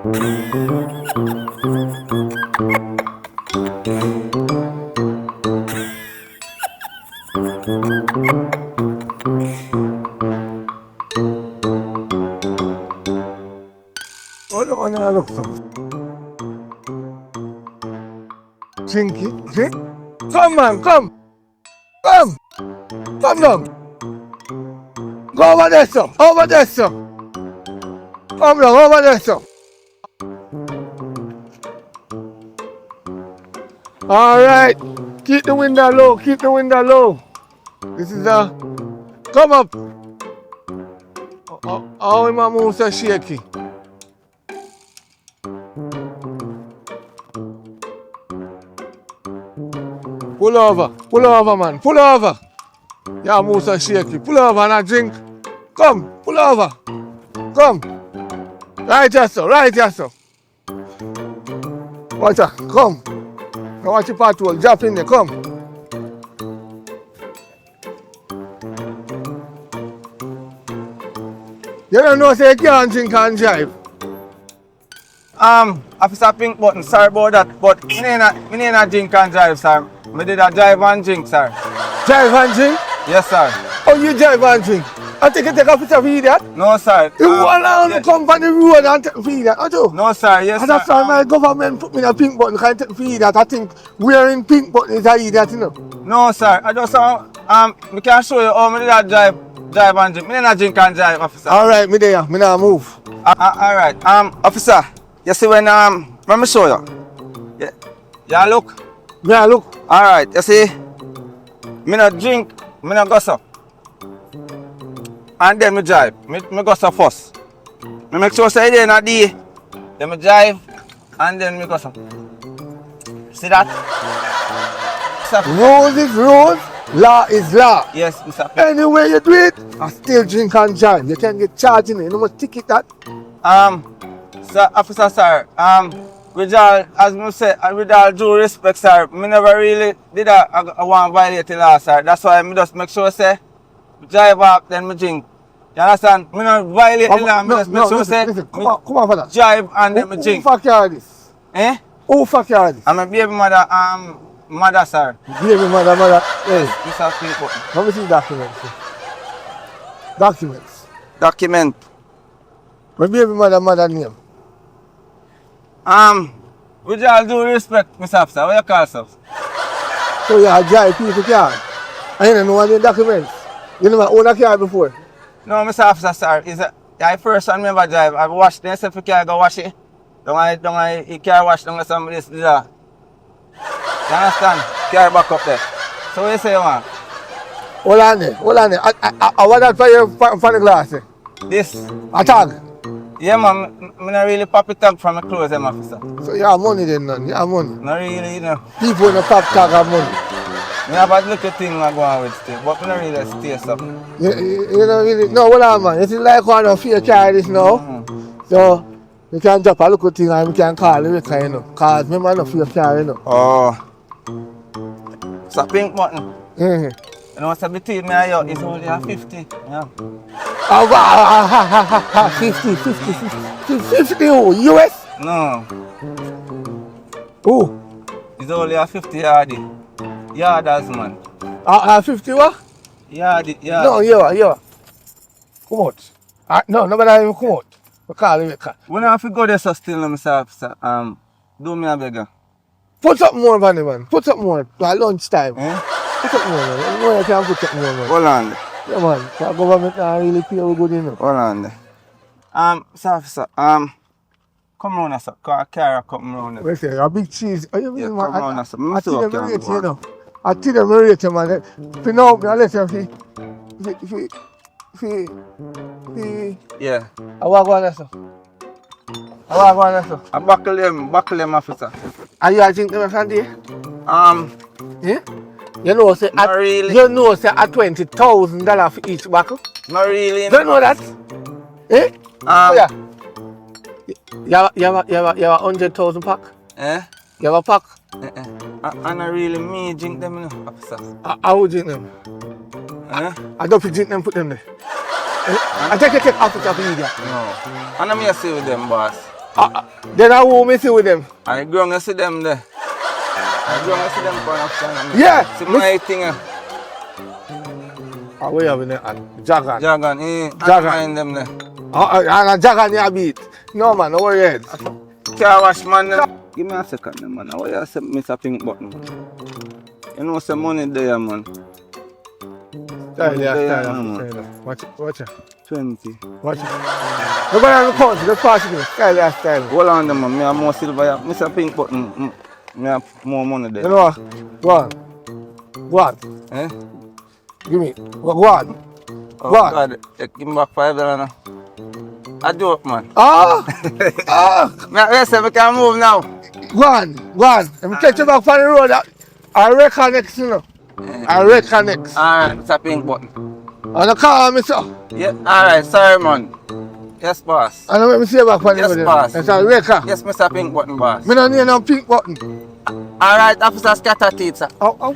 What I look for? Drink it, drink. Come man, come. Come. Come down. Go over there, sir. Over there, sir. Come down, over there, sir. Alright. Keep the window low, keep the window low. This is come up. How am I move so shaky? Pull over man, pull over. Yeah, move so shaky. Pull over and I drink. Come, pull over. Come. Right here, sir, right here, sir. Watch out, come. Now watch your Patois, drop in there, come. You don't know say you can't drink and drive. Officer Pink Button, sorry about that, but me ain't drink and drive, sir. Me did a drive and drink, sir. Drive and drink? Yes, sir. Oh, you drive and drink? I think you take a picture of that? No, sir. You go around the company road and take that, don't you? No, sir, yes, and sir. that's why my government put me in a pink button, can take that. I think wearing pink button is a idiot, you know? No, sir. I just we can show you how me did a drive and drink. Me not drink and drive, officer. Alright, me there, me now move. Alright, officer, you see when let me show you. Yeah, look. Yeah, look. Alright, you see, me not drink, me not gossip. And then me drive. Me gossip first. Me make sure say there not day. Then me drive and then me gossip. See that? Rules is rules, law is law. Yes, Mr. P. Anyway you do it, I still drink and drive. You can get charged in it. You know what ticket that? Sir, officer, sir, with all, as me say, with all due respect, sir, me never really did I want to violate the law, sir. That's why me just make sure, say, drive up, then me drink. You understand? Me not violate the law, me just make sure, say, come on for that. Drive and then me drink. Who fuck you this? Eh? Who fuck you this? I'm a baby mother, sir. Baby mother. Yes, Mr. People. Let me see documents. Documents. Document. My baby mother name. With all due respect, Mr. Officer, what you call yourself? So you drive people car. I don't know any documents. You never own a car before. No, Mr. Officer, sir. I first time never drive. I've washed the if you can go wash it. Don't I you can't wash don't let somebody do that. You understand? Car back up there. So what you say, man? Hold on there. I want that for you for the glass. This? A tag? Yeah, man. I not really pop it tag from my clothes, officer. So you have money then, none. You have money. Not really, you know. People in the pop tag have money. I have a little thing I go on with still, but I don't really stay stuff. You don't really, no, hold on, man. It's like one of your car this now. So, you can drop a little thing and we can call the record, you know. Because me man of your car, you know. Oh. It's a pink button. You know what's between me and you? It's only a 50. Yeah. 50 who? US? No. Who? It's only a 50 yardy. Yarders, man. 50 what? Yardy. No, yeah. Come out. No, nobody even come out. We call the record. When I have to go there so still, Mr. Officer, do me a beggar. Put up more, man. Put up more. At lunchtime. Eh? Put up more, man. You know you can put up more, man. Hold on there. Yeah, man. The government not really pay we good, you know. Hold on there. Sir, Officer, come round, sir. Cause carry come round there. Wait a a big cheese. Oh, you mean, Yeah, man? come round, sir. I think them rate, you know. I think them rate, man. For now, I let them Yeah. I walk on there, sir. I buckle them, officer. Are you drink them from there? Yeah? You know, say not really. You know, say at $20,000 for each buckle. Not really. Don't you know that? Eh? Yeah. You have a 100,000 pack? Eh? You have a pack? I not really me drink them, you know, officer. I would drink them. Eh? I don't drink them, put them there. I take officer for you there. No. I not me say with them, boss. Then I won't miss it with them. I grown to see them there. I grown to see them for an option. Yeah. See my thing. We have in there. Jagan. Jagan, Jagan. mind them there. And Jagan you beat. No man, no worry head. Car wash man. Give me a second man. How you accept Mr. Pink button? You know some money there man. Style. Watch it. 20. Watch it. Look at the country, just pass it. Style. Hold on them man. Me have more silver here. Mr. Pink button. Me have more money there. You know what? Go on. Eh? Give me. Go on. Oh Go on. God. Give me back $5 now. A joke man. Yes, we can move now. Go on. Let me catch you back on the road. I reconnect, you know. I reconnect. Alright, Mr. Pink button. And I call me, sir. Yeah, alright, sorry man. Yes, boss. And let me see you back on the road. Yes, boss. That's a record. Yes, Mr. Pink button, boss. Me don't need no pink button. Alright, officer scatter teeth, sir. Ow.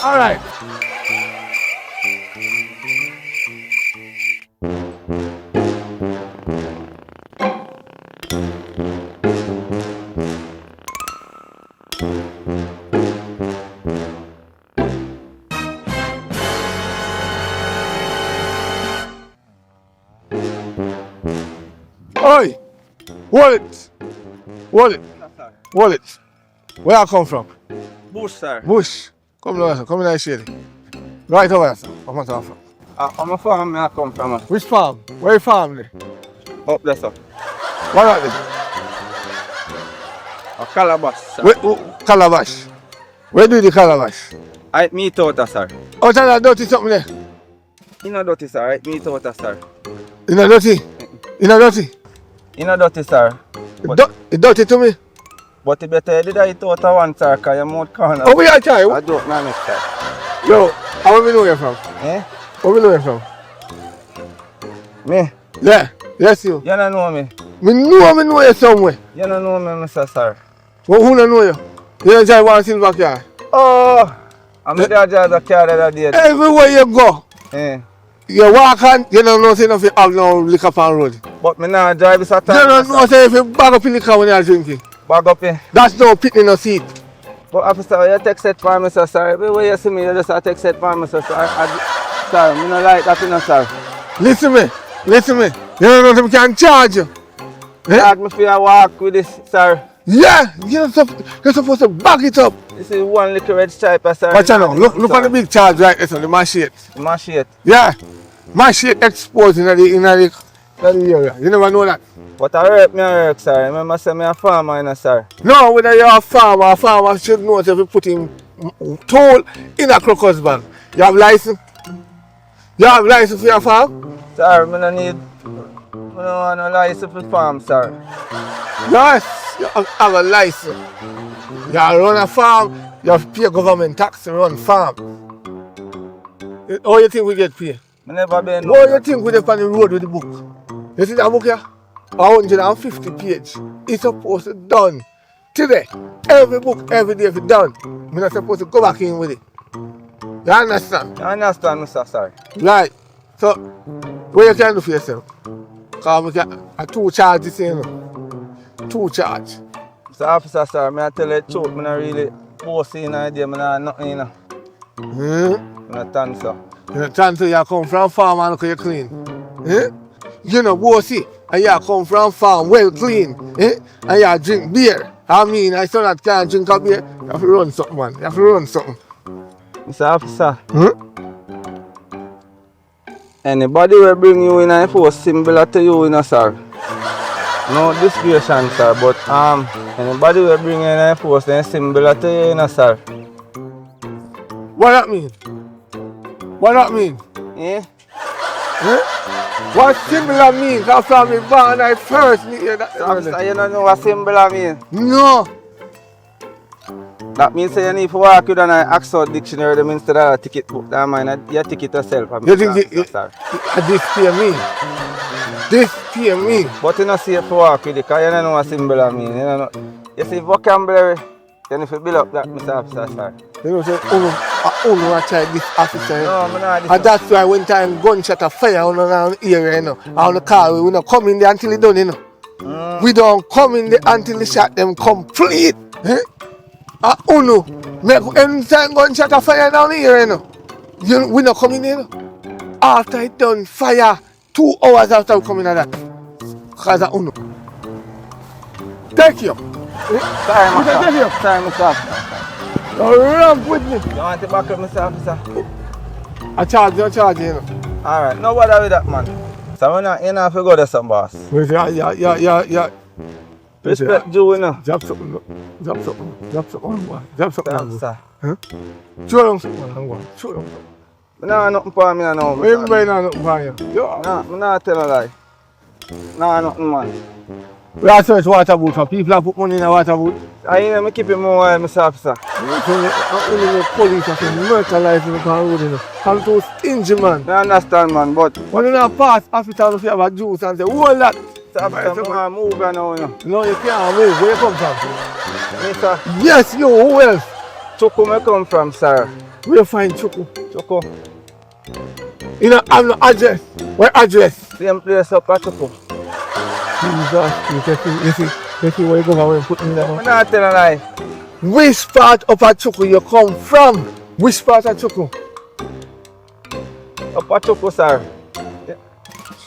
Alright. Oi! Wallet. Where I come from? Bush, sir. Bush. Come in the shade. Right over there, sir. I'm not from. I'm a farm where I come from. Which farm? Where you farm there? Up there, sir. What are they? A calabash, sir. Calabash. Where do the calabash? I meet out, sir. Out of that dirty something there? You know dirty, sir. I meet out, sir. You know dirty? You know dirty? You know dirty, sir. It's dirty to me? But you better did I eat out of one, sir, because your mouth corner. Oh, we are trying. I joke now, next sir. Yo, how we know you from? Eh? Where we know you from? Me? Yeah, yes you. You don't know me. Me know you somewhere. You don't know me, Mr. Sir. Well, who don't know you? You don't drive one silver car? Oh! I'm the drive the car the other day. Everywhere you go, Eh. you walk and you don't know say if you have no liquor on road. But me not drive this at You don't know say if you bag up in liquor when you are drinking. Bag up here. That's no picking no seat. But officer, you take set for me, sir. Everywhere you see me, you just take set for me, sir. Sir, I don't like that, you know, sir. Listen me. You don't know if they can charge you. Charge me for your walk with this, sir. Yeah, you're supposed to bag it up. This is one little red stripe, sir. Watch out now. Look at the big charge right there, the machete. Machete. Yeah. Machete exposed in the area. You never know that. But I work, sir. Remember, say me a farmer, you know, sir. No, whether you're a farmer should know if you put him toll in a crocus bag. You have license? You have license for your farm? Sir, I don't want no license for farm, sir. Yes, you have a license. You run a farm, you have to pay government tax to run farm. How you think we get paid? I never been. How you think we get on the road with the book? You see that book here? 150 page. It's supposed to be done today. Every book, every day, if it's done. I'm not supposed to go back in with it. You understand? I understand, Mr. Sir. Right. So, what you can do for yourself? Because we can two charges, you know. Two charge. Mr. Officer, sir, I tell you the truth, I'm not really bossy in the idea, I'm not nothing, you know. I'm not done, sir. You're not trying to you come from farm and look at you clean. You know, bossy, and you come from farm well clean. And you drink beer. I mean, I saw that can't drink a beer. You have to run something, man. You have to run something. Mr. Officer, anybody will bring you in a force similar to you, you know, sir. No discretion, sir, but anybody will bring you in a force similar to you, you know, sir. What that mean? What that mean? Eh? What similar mean? Because from me born I first meet you. Officer, you don't know what similar mean? No. That means you need to walk with an Oxford dictionary instead of a ticket book. That means you ticket yourself. You think this pay me? This pay me? But you don't see it to walk with it because you don't know what symbol mean. You see vocabulary, Then if you build up that, Mr. Officer, sir. You know, say, Uno I tried this officer. No, I'm not this. And that's why when time gunshot a fire on around here, you know, on the car, we don't come in there until it done, you know. We don't come in there until the shot them complete. Eh? Uno, make anytime gunshot a fire down here, you know. We don't come in there, you know. After it done fire, 2 hours after we come in at that. Because of Uno. Take you. Sorry, Mr. Officer. Don't ramp with me. You want it back up, Mr. Officer? I charge you, you know. Alright, no bother with that, man. So you're not have to go to some boss. Yeah. Respect you, you know. Drop something, boy. Drop something, boy. Sir. Huh? Show them something, boy. Show them something. I don't nothing for me now. Everybody know nothing for you. I'm not telling a lie. No, nothing, man. We are search water boot for people that put money in a water boot. I ain't me keep it more while, Mr. Officer. Only the police have to murder life in the road, you know. I'm too stingy, man. I understand, man, but... When you not pass hospital, if you have a juice and say, hold that. Mr. Officer, I'm move now, you know. No, you can't move. Where you come from? Me, sir. Yes, you. Who else? Chuku me come from, sir. Where you find Chuku? Chuku. You know, I have no address. What address? Same place up at Chuku. Jesus, you see where you go and put me there. I'm not telling a lie. Which part of Chuku you come from? Which part of Chuku? Up at Chuku, sir.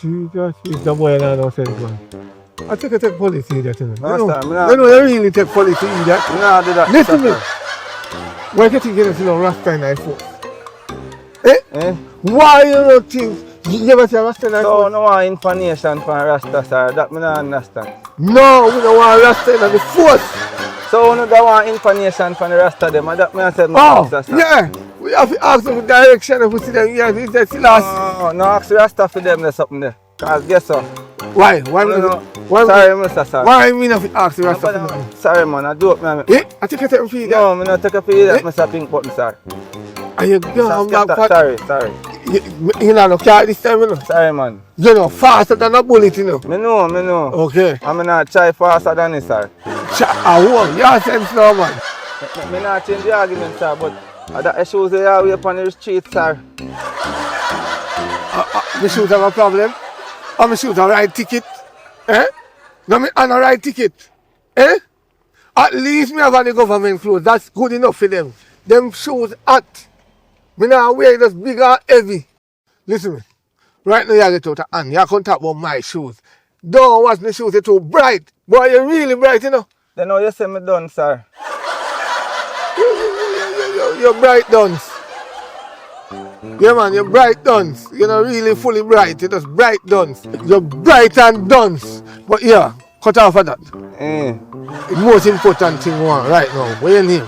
Jesus, it's the boy and no sense, man. I think I take policy in that, you know. No, sir, You know, you really take policy in that. I'm not do that. Listen to me. Why can't you get us in a Rasta in iPhone? Eh? Why you don't think you ever see a Rasta in iPhone? So, no want information from Rasta, sir. That me not understand. No, we don't want Rasta in the force. So, no don't want information from the Rasta them. And that me I said, Oh, sir. yeah. We have to ask them for direction if we see them here. This is the last. No, ask the Rasta for them there's something there. Cause guess what? Why? Sorry, Mr. Sir. Why I mean if you ask the Rasta for them? Sorry, man. I do it, man. Eh? I think I take a fee there. No, I don't take a fee that, Mr. Pink Button, sir. Are you going back? Sorry. You know, car this time, you know. Sorry, man. You know, faster than a bullet, you know. Me know. Okay. I'm not try faster than it, sir. Your sense now, man. Me not change the argument, sir, but that shows they are way upon the street, sir. Me shoot have a problem. Me shoot a right ticket. Eh? No, me on a right ticket. Eh? At least me have on the government clothes. That's good enough for them. Them shoes hot. Me now wear just big and heavy. Listen me. Right now you get out of hand. You can't talk about my shoes. Don't watch my shoes, they're too bright. Boy, you're really bright, you know. Then now you say me done, sir. You're bright duns. Yeah, man, you're bright duns. You're not really fully bright. You're just bright duns. You're bright and duns. But yeah, cut off of that. The most important thing one right now. What's your name?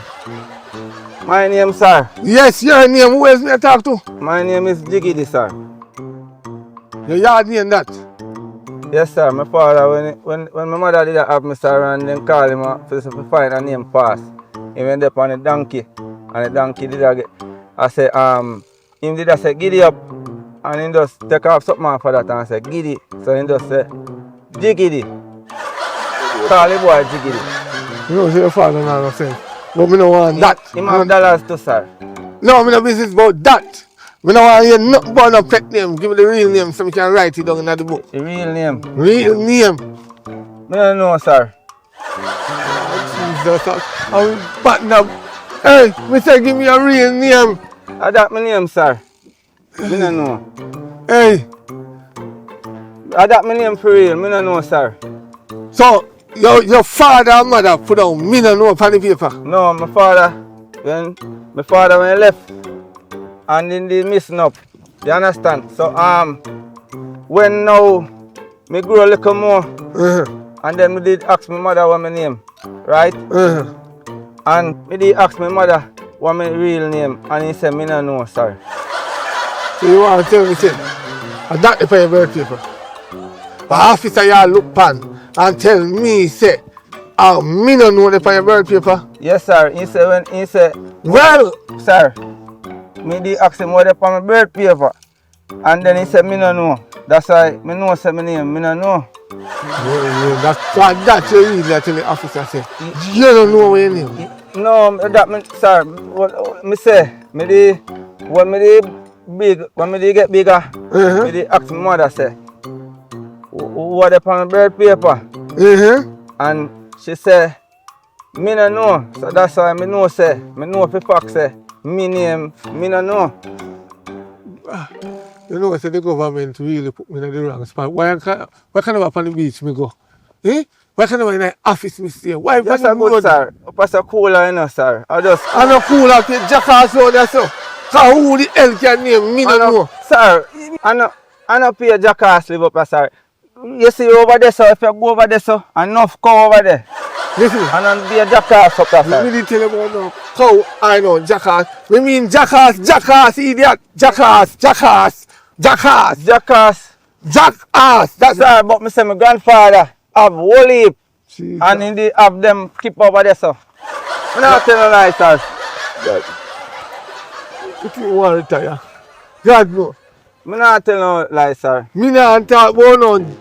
My name, sir. Yes, your name. Who else may I talk to? My name is Jigidi, sir. Your yard name that? Yes, sir. My father, when my mother did have me, sir, and then call him to find a name fast. He went up on a donkey, and the donkey did get. I said, him did I say, giddy up, and he just take off something for that, and I said, giddy. So he just said, Jigidi. Call the boy Jigidi. You know, your father not no sense. But me no want that. Him have dollars too, sir. No, me no business about that. Me no want to hear nothing about no pet name. Give me the real name so we can write it down in the book. The real name? Real name. Me don't know, sir. Jesus, I'm button up. Hey, me say give me a real name. That's my name, sir. Me don't know. Hey. That's my name for real. Me don't know, sir. So, your father and mother put down me no know upon the paper? No, my father, when he left, and then they missing up. You understand? So, when now, me grow a little more, and then me did ask my mother what my name, right? And me did ask my mother what my real name, and he said, me no know, sir. So you want to tell me, say, and that is your birth paper? The officer you look pan and tell me, say, me no know the your birth paper? Yes, sir. He said, well, sir, me did ask him what upon my birth paper, and then he said, me no know. That's why me know say my name, me no know. That's you read that to the officer say. You don't know what your name. No, that me, sir, what me say, when me dey get bigger, me dey ask my mother say, what upon bird paper? And she say, me no know. So that's why me know for fact say, me name, me no know. You know, say the government really put me in the wrong spot. Why can't I up on the beach me go? Eh? Why can't I in the office me stay? Why Just a good, sir. Pass a cooler, you know, sir. I no cool out here, jackass road there, so. Cause who the hell can name me no know? Sir, I no pay a jackass live up there, sir. You see over there, sir, if you go over there, sir, enough cow over there. Listen. And then be a jackass up there, sir. Me did tell you about no cow, I know, jackass. We mean jackass, idiot. Jackass. That's Sir, but me say my grandfather have whole heap. And he dey have them keep over there, sir. I'm not telling you lies, sir. If you want to retire, God no. I'm not telling you lies, sir. Me not talk about none.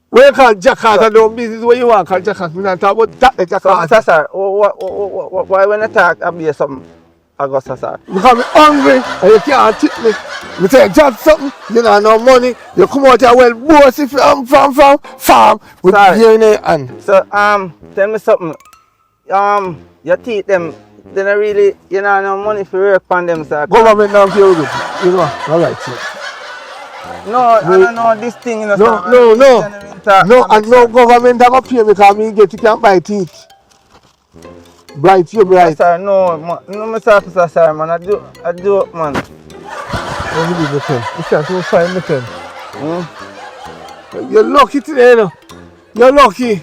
When you call jackass and do business where you want to call jackass, me not talk about that the jackass. So, sir, why when you talk about something, Augusta, sir? Because I'm hungry and you can't tip me. Me say job something, you don't have no money, you come out here well bossy from farm with beer in your hand. So tell me something. Your teeth them, they not really, you don't have no money for work on them, sir. Government don't pay you good. You know, alright, sir. No, I don't know this thing, you know, sir. No, and no government don't pay me because me get you can't buy teeth. Bright, you bright. Yes, sir, no, Mr. Sir, man, I do, man. Let me give you 10. You can't find me 10. You're lucky today, you know. You're lucky.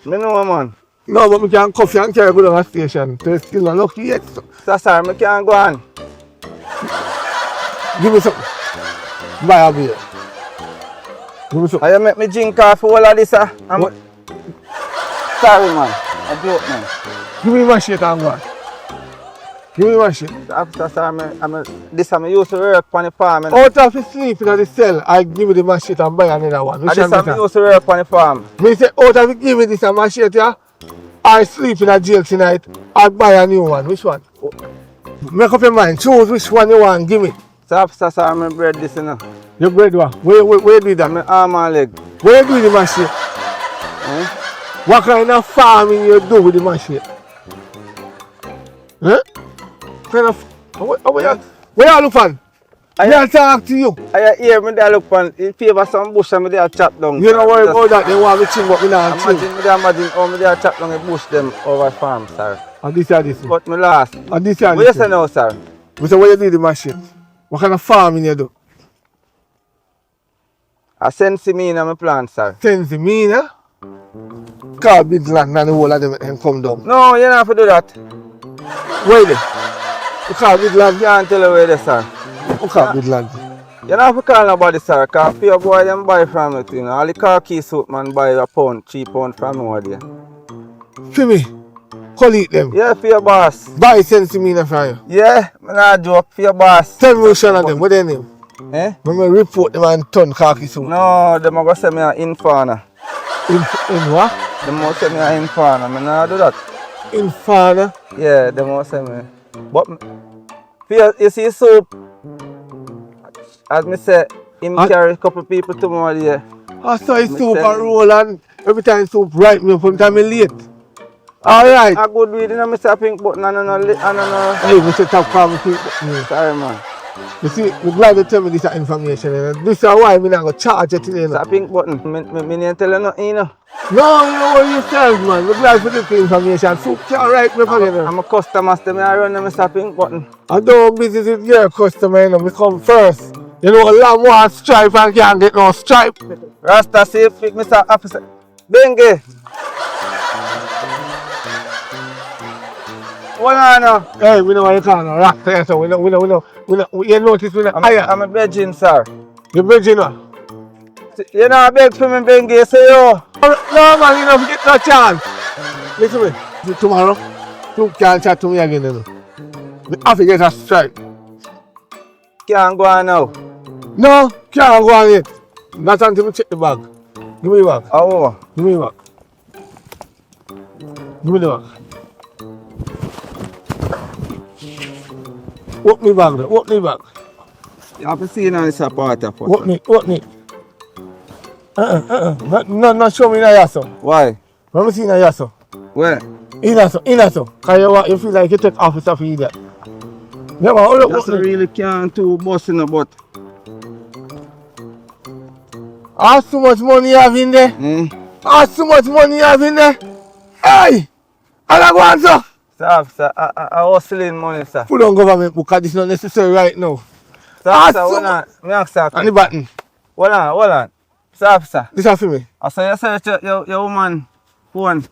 Me know, man. No, but me can coffee and carry go down the station. So you're still not lucky yet. Sir, me can't go on. Give me something. Buy a beer. Give me something. You make me drink coffee all of this, sir? Sorry, man. I joke, man. Give me my shit and go on. Give me my shit. After, sir, this I used to work on the farm. Out of the sleep in the cell, I give you the machete and buy another one. Which this I used to work on the farm. Me say, out of the give me this machete, yeah, I sleep in a jail tonight, I buy a new one. Which one? Make up your mind. Choose which one you want. Give me. So after, sir, I'm bread this, you know. Your bread what? Where you do that? My arm and leg. Where you do the machete? What kind of farming you do with the machete? Kind of, where you look for? I talk to you. I hear me there look on, in favor some bush and me there chop down. You don't worry about that, they want me to but me not Imagine how me there chop down the bush them over farm, sir. And this. But me last. And this What you say now, sir? We say, what you do with the machete? What kind of farming you do? I send me in my plant, sir. Send me in, call big land and the whole of them and come down. No, you don't have to do that. Where they? You call big land? I can't tell you where they, sir. You call big land? You don't have to call nobody, sir, because your boy them buy from it, you know. All the car key suit man buy a pound, 3 pound from over there. For me? Collect them? Yeah, for your boss. Buy send me in from you? Yeah, I'm not joke, for your boss. Tell me which one of them, what their name? Eh? I'm going to report them and turn khaki suit. No, they must say me an inferno. In what? They must say me an inferno. I not do that. Inferno? Yeah, they must say me. But you see soup, as me say, him carry a couple people tomorrow there. I saw his soup and roll and every time soup right me up, every time I late. Alright. I good reading on Mr. Pink button and I don't know. Hey, Mr. Top Farm Pink button. Sorry, man. You see, I'm glad you tell me this information. And this is why I'm not going to charge it today. Mr. Pink button, me didn't tell you nothing, you know. No, you know what you said, man. I'm glad for this information. Soup can't write me for you. I'm a customer, so I run the Mr. Pink button. I don't business with your customer, you know. We come first. You know, a lamb wants stripe and can't get no stripe. Rasta, see if Mr. Officer. Bengi. What on now? Hey, we know what you call it. Rasta, so we know. You notice we know. I'm a virgin, sir. You virgin, what? You know, I beg for me, Bengi, say yo. No, man, you don't get no chance. Listen to me. Tomorrow, you can't chat to me again, you know. We have to get a strike. Can't go on now. No, can't go on yet. Not until we check the bag. Give me the bag. Oh. Give me the bag. Give me the bag. Open the bag, open the bag. You have to see now this a part of Open it, open it. Not show me in a yaso. Why? Let me see in a yaso. Where? In a so. Cause you feel like you take officer for idiot. Yeah, man, hold up, That's open it. really can't do busting a butt. How so much money you have in there? How so much money you have in there? Hey! And I go on, sir. Sir, I hustling money, sir. Put on government book, because this is not necessary right now. Sir, hold on. Me ask sir. And the button. Hold on. Sir. This is for me. I saw you search your woman phone.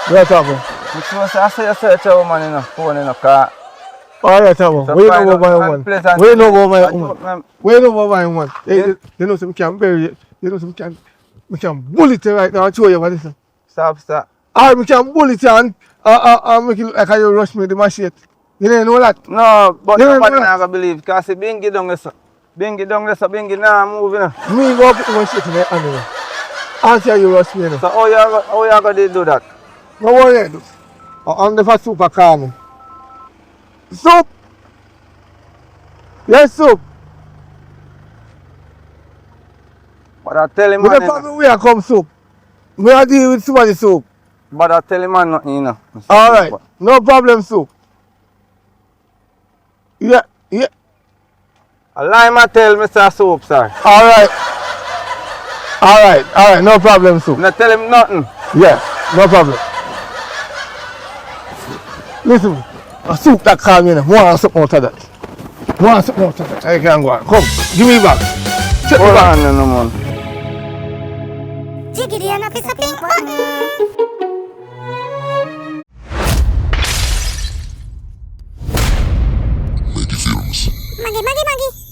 Where you talking? I saw you search your woman in the phone in the car. All right, Tamo. Where you know about my woman? Where you know about my woman? Where you know about my woman? You know some can bury it. You know some can bully it right now and show you what this is. Sir. Or we can bully it and make it look like you rush me the machine. You didn't know that? No, but nobody not gonna believe because he Bingy down there, sir. Bingy now moving. Me go put my shit in the animal. Answer you rush me. So how you gonna do that? No worry. I'm the super calm. Soup! Yes, soup. But I tell him With the man. family we are come soup. We are deal with somebody soup. But I tell him man nothing, you know. Alright, no problem soup. Yeah. A lie I tell Mr. Soup, sir. Alright, no problem soup. Not tell him nothing. Yeah, no problem. Listen, a soup that calm me now. Want something out of that. Want something out of that. I can go on. Come, give me back. Check me Hold back. on, no man. Jigidi and a piece of pink button. Maggie Films. Maggie.